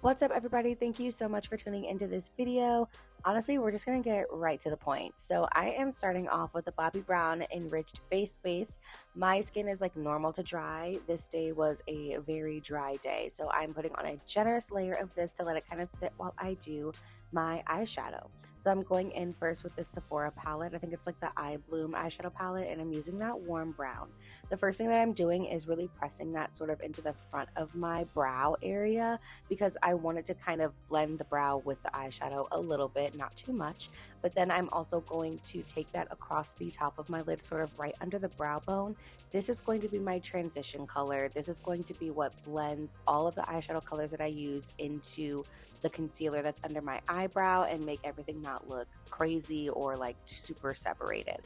What's up, everybody? Thank you so much for tuning into this video. Honestly, we're just going to get right to the point. So I am starting off with the Bobbi Brown Enriched Face Base. My skin is like normal to dry. This day was a very dry day. So I'm putting on a generous layer of this to let it kind of sit while I do my eyeshadow. So I'm going in first with this Sephora palette. I think it's like the Eye Bloom eyeshadow palette, and I'm using that warm brown. The first thing that I'm doing is really pressing that sort of into the front of my brow area because I wanted to kind of blend the brow with the eyeshadow a little bit, not too much. But then I'm also going to take that across the top of my lid, sort of right under the brow bone. This is going to be my transition color. This is going to be what blends all of the eyeshadow colors that I use into the concealer that's under my eyebrow and make everything not look crazy or like super separated.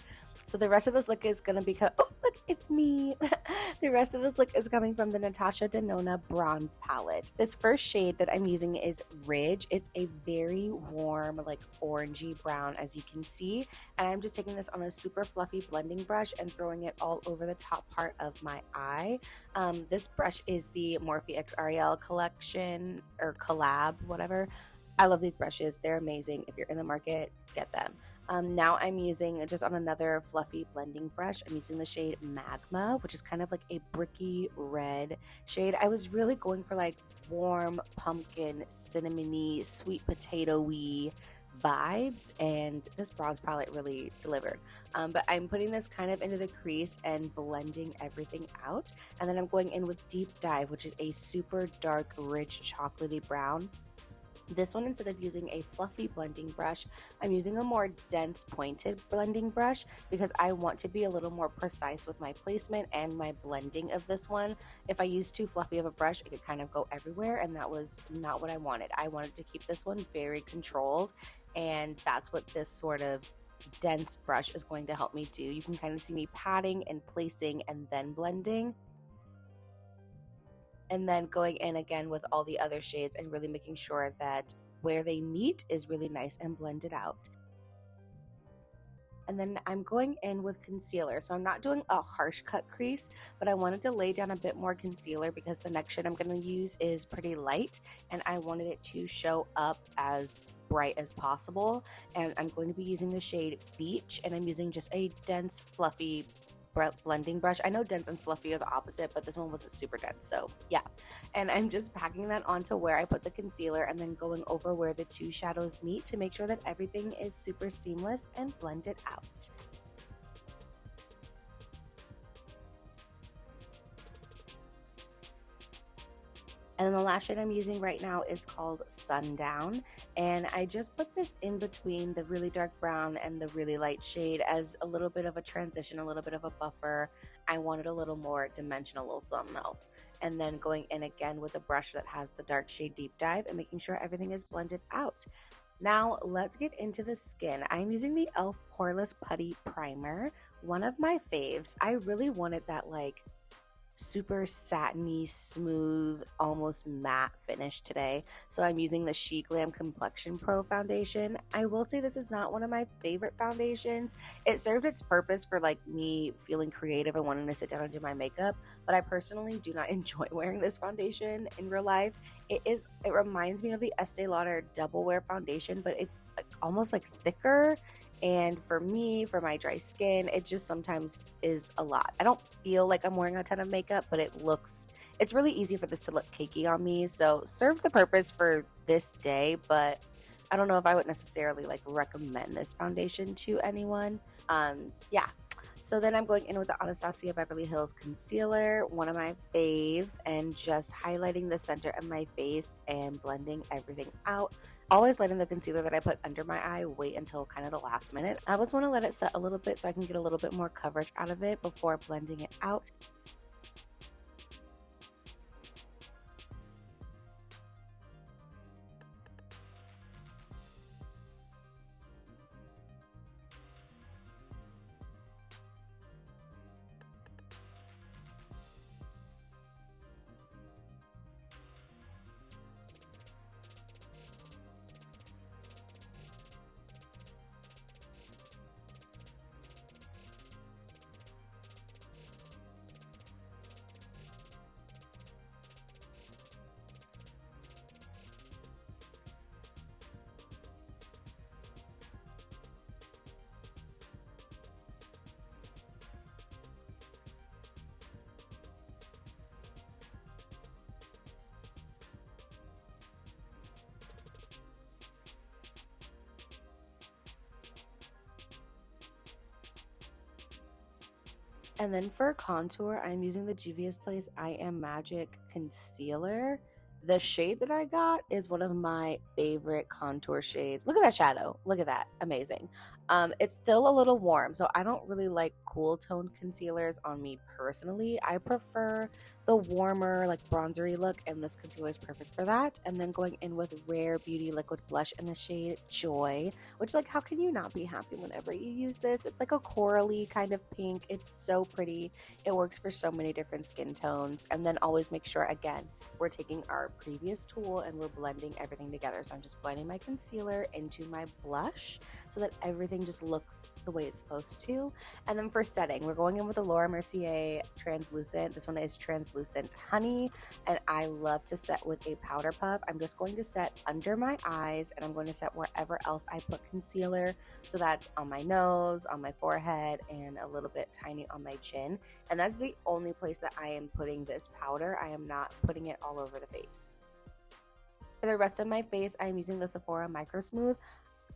So the rest of this look is going to be, oh, look, it's me. The rest of this look is coming from the Natasha Denona Bronze Palette. This first shade that I'm using is Ridge. It's a very warm, like orangey brown, as you can see. And I'm just taking this on a super fluffy blending brush and throwing it all over the top part of my eye. This brush is the Morphe X Ariel collection or collab, whatever. I love these brushes. They're amazing. If you're in the market, get them. Now I'm using, just on another fluffy blending brush, I'm using the shade Magma, which is kind of like a bricky red shade. I was really going for like warm pumpkin, cinnamony, sweet potato-y vibes, and this bronze palette really delivered. But I'm putting this kind of into the crease and blending everything out. And then I'm going in with Deep Dive, which is a super dark, rich, chocolatey brown. This one, instead of using a fluffy blending brush, I'm using a more dense pointed blending brush because I want to be a little more precise with my placement and my blending of this one. If I use too fluffy of a brush, it could kind of go everywhere, and that was not what I wanted. I wanted to keep this one very controlled, and that's what this sort of dense brush is going to help me do. You can kind of see me patting and placing and then blending, and then going in again with all the other shades and really making sure that where they meet is really nice and blended out. And then I'm going in with concealer. So I'm not doing a harsh cut crease, but I wanted to lay down a bit more concealer because the next shade I'm going to use is pretty light, and I wanted it to show up as bright as possible. And I'm going to be using the shade Beach, and I'm using just a dense, fluffy blending brush. I know dense and fluffy are the opposite, but this one wasn't super dense, so yeah. And I'm just packing that onto where I put the concealer and then going over where the two shadows meet to make sure that everything is super seamless and blended out. And then the last shade I'm using right now is called Sundown, and I just put this in between the really dark brown and the really light shade as a little bit of a transition, a little bit of a buffer. I wanted a little more dimensional, a little something else. And then going in again with a brush that has the dark shade Deep Dive and making sure everything is blended out. Now let's get into the skin. I'm using the e.l.f. Poreless Putty Primer, one of my faves. I really wanted that like super satiny, smooth, almost matte finish today. So I'm using the Sheglam Complexion Pro foundation. I will say this is not one of my favorite foundations. It served its purpose for like me feeling creative and wanting to sit down and do my makeup, but I personally do not enjoy wearing this foundation in real life. It reminds me of the Estee Lauder Double Wear foundation, but it's like almost like thicker. And for me, for my dry skin, it just sometimes is a lot. I don't feel like I'm wearing a ton of makeup, but it's really easy for this to look cakey on me. So served the purpose for this day, but I don't know if I would necessarily like recommend this foundation to anyone. Yeah. So then I'm going in with the Anastasia Beverly Hills Concealer, one of my faves, and just highlighting the center of my face and blending everything out. Always letting the concealer that I put under my eye wait until kind of the last minute. I always want to let it set a little bit so I can get a little bit more coverage out of it before blending it out. And then for contour, I'm using the Juvia's Place I Am Magic Concealer. The shade that I got is one of my favorite contour shades. Look at that shadow. Look at that. Amazing. It's still a little warm, so I don't really like cool toned concealers on me personally. I prefer the warmer, like bronzery look, and this concealer is perfect for that. And then going in with Rare Beauty Liquid Blush in the shade Joy, which, like, how can you not be happy whenever you use this? It's like a corally kind of pink. It's so pretty. It works for so many different skin tones. And then always make sure, again, we're taking our previous tool and we're blending everything together. So I'm just blending my concealer into my blush so that everything just looks the way it's supposed to. And then for setting, we're going in with the Laura Mercier Translucent. This one is Translucent Honey, and I love to set with a powder puff. I'm just going to set under my eyes, and I'm going to set wherever else I put concealer. So that's on my nose, on my forehead, and a little bit tiny on my chin. And that's the only place that I am putting this powder. I am not putting it all over the face. For the rest of my face, I'm using the Sephora Microsmooth.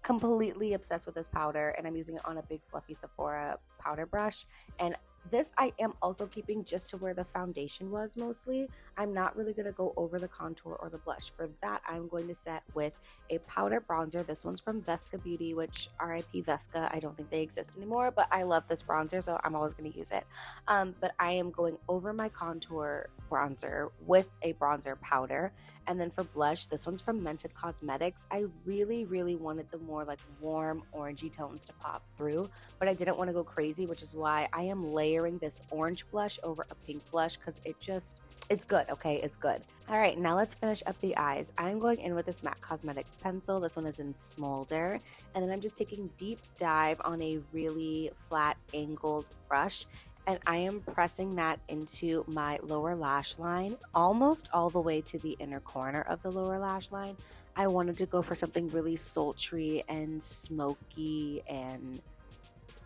Completely obsessed with this powder, and I'm using it on a big fluffy Sephora powder brush. And this I am also keeping just to where the foundation was mostly. I'm not really going to go over the contour or the blush. For that, I'm going to set with a powder bronzer. This one's from Vesca Beauty, which RIP Vesca. I don't think they exist anymore, but I love this bronzer, so I'm always going to use it. But I am going over my contour bronzer with a bronzer powder. And then for blush, this one's from Mented Cosmetics. I really, really wanted the more like warm orangey tones to pop through, but I didn't want to go crazy, which is why I am layering this orange blush over a pink blush because it's good, okay? It's good. All right, now let's finish up the eyes. I'm going in with this MAC Cosmetics pencil. This one is in Smolder. And then I'm just taking deep dive on a really flat angled brush, and I am pressing that into my lower lash line, almost all the way to the inner corner of the lower lash line. I wanted to go for something really sultry and smoky and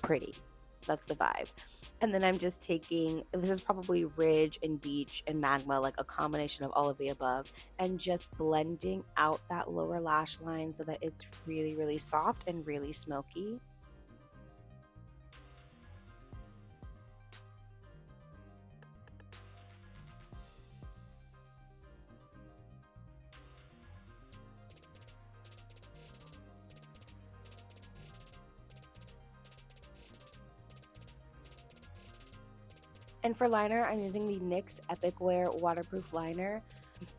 pretty. That's the vibe. And then I'm just taking, this is probably Ridge and Beach and Magma, like a combination of all of the above, and just blending out that lower lash line so that it's really, really soft and really smoky. And for liner, I'm using the NYX Epic Wear Waterproof Liner.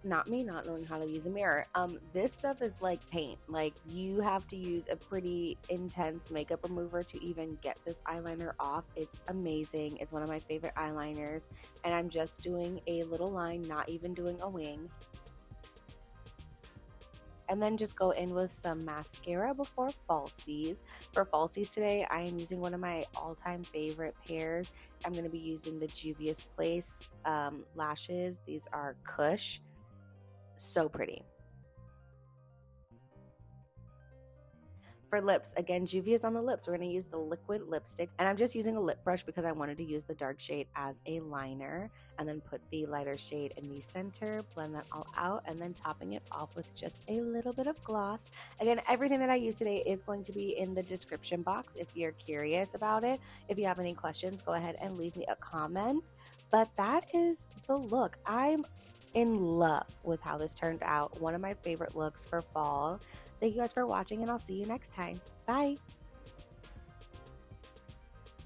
Not me not knowing how to use a mirror. This stuff is like paint. Like, you have to use a pretty intense makeup remover to even get this eyeliner off. It's amazing. It's one of my favorite eyeliners. And I'm just doing a little line, not even doing a wing. And then just go in with some mascara before falsies. For falsies today, I am using one of my all-time favorite pairs. I'm going to be using the Juvia's Place lashes. These are Kush. So pretty. For lips, again, Juvia's on the lips. We're going to use the liquid lipstick, and I'm just using a lip brush because I wanted to use the dark shade as a liner, and then put the lighter shade in the center, blend that all out, and then topping it off with just a little bit of gloss. Again, everything that I use today is going to be in the description box if you're curious about it. If you have any questions, go ahead and leave me a comment. But that is the look. I'm in love with how this turned out. One of my favorite looks for fall. Thank you guys for watching, and I'll see you next time. Bye.